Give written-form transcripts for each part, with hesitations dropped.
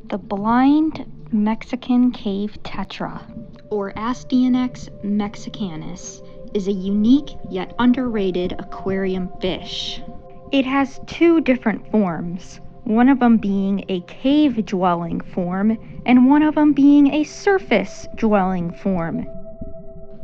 The blind Mexican cave tetra, or Astyanax mexicanus, is a unique yet underrated aquarium fish. It has two different forms, one of them being a cave-dwelling form and one of them being a surface-dwelling form.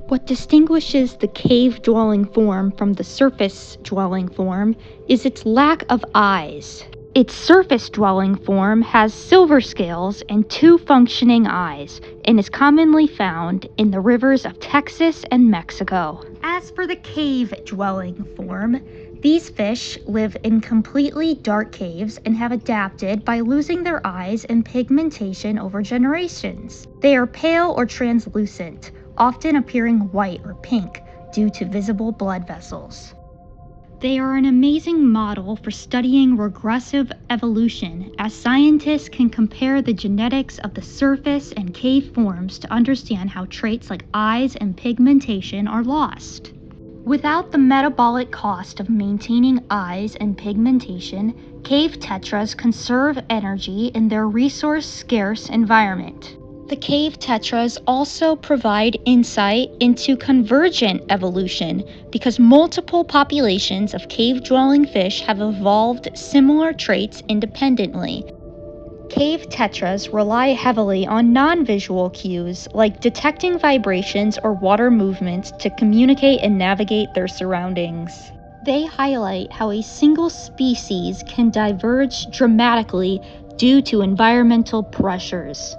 What distinguishes the cave-dwelling form from the surface-dwelling form is its lack of eyes. Its surface-dwelling form has silver scales and two functioning eyes and is commonly found in the rivers of Texas and Mexico. As for the cave-dwelling form, these fish live in completely dark caves and have adapted by losing their eyes and pigmentation over generations. They are pale or translucent, often appearing white or pink due to visible blood vessels. They are an amazing model for studying regressive evolution, as scientists can compare the genetics of the surface and cave forms to understand how traits like eyes and pigmentation are lost. Without the metabolic cost of maintaining eyes and pigmentation, cave tetras conserve energy in their resource-scarce environment. The cave tetras also provide insight into convergent evolution because multiple populations of cave-dwelling fish have evolved similar traits independently. Cave tetras rely heavily on non-visual cues like detecting vibrations or water movements to communicate and navigate their surroundings. They highlight how a single species can diverge dramatically due to environmental pressures.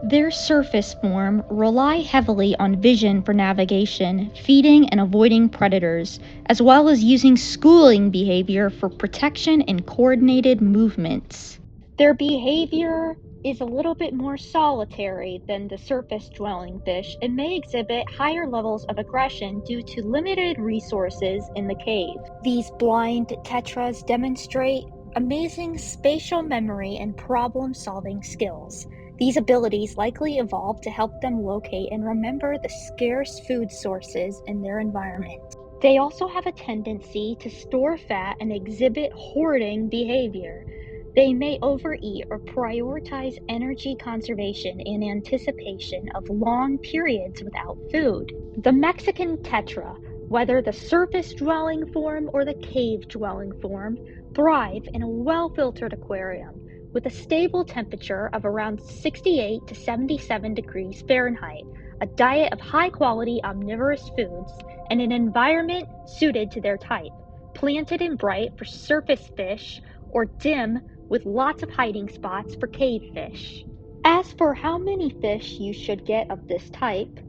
Their surface form rely heavily on vision for navigation, feeding and avoiding predators, as well as using schooling behavior for protection and coordinated movements. Their behavior is a little bit more solitary than the surface-dwelling fish and may exhibit higher levels of aggression due to limited resources in the cave. These blind tetras demonstrate amazing spatial memory and problem-solving skills. These abilities likely evolved to help them locate and remember the scarce food sources in their environment. They also have a tendency to store fat and exhibit hoarding behavior. They may overeat or prioritize energy conservation in anticipation of long periods without food. The Mexican tetra, whether the surface-dwelling form or the cave-dwelling form, thrive in a well-filtered aquarium with a stable temperature of around 68 to 77 degrees Fahrenheit, a diet of high-quality omnivorous foods, and an environment suited to their type, planted and bright for surface fish or dim with lots of hiding spots for cave fish. As for how many fish you should get of this type,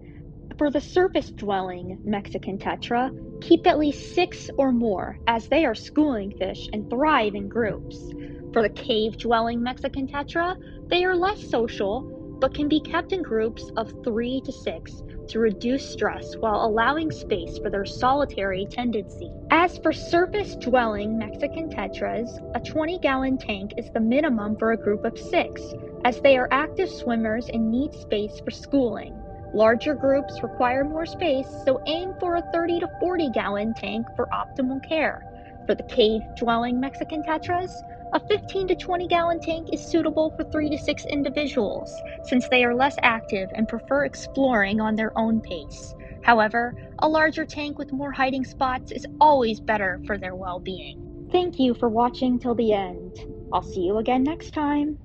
for the surface-dwelling Mexican tetra, keep at least 6 or more, as they are schooling fish and thrive in groups. For the cave-dwelling Mexican tetra, they are less social, but can be kept in groups of 3 to 6 to reduce stress while allowing space for their solitary tendency. As for surface-dwelling Mexican tetras, a 20-gallon tank is the minimum for a group of 6, as they are active swimmers and need space for schooling. Larger groups require more space, so aim for a 30 to 40-gallon tank for optimal care. For the cave-dwelling Mexican tetras, a 15 to 20-gallon tank is suitable for 3 to 6 individuals, since they are less active and prefer exploring on their own pace. However, a larger tank with more hiding spots is always better for their well-being. Thank you for watching till the end. I'll see you again next time.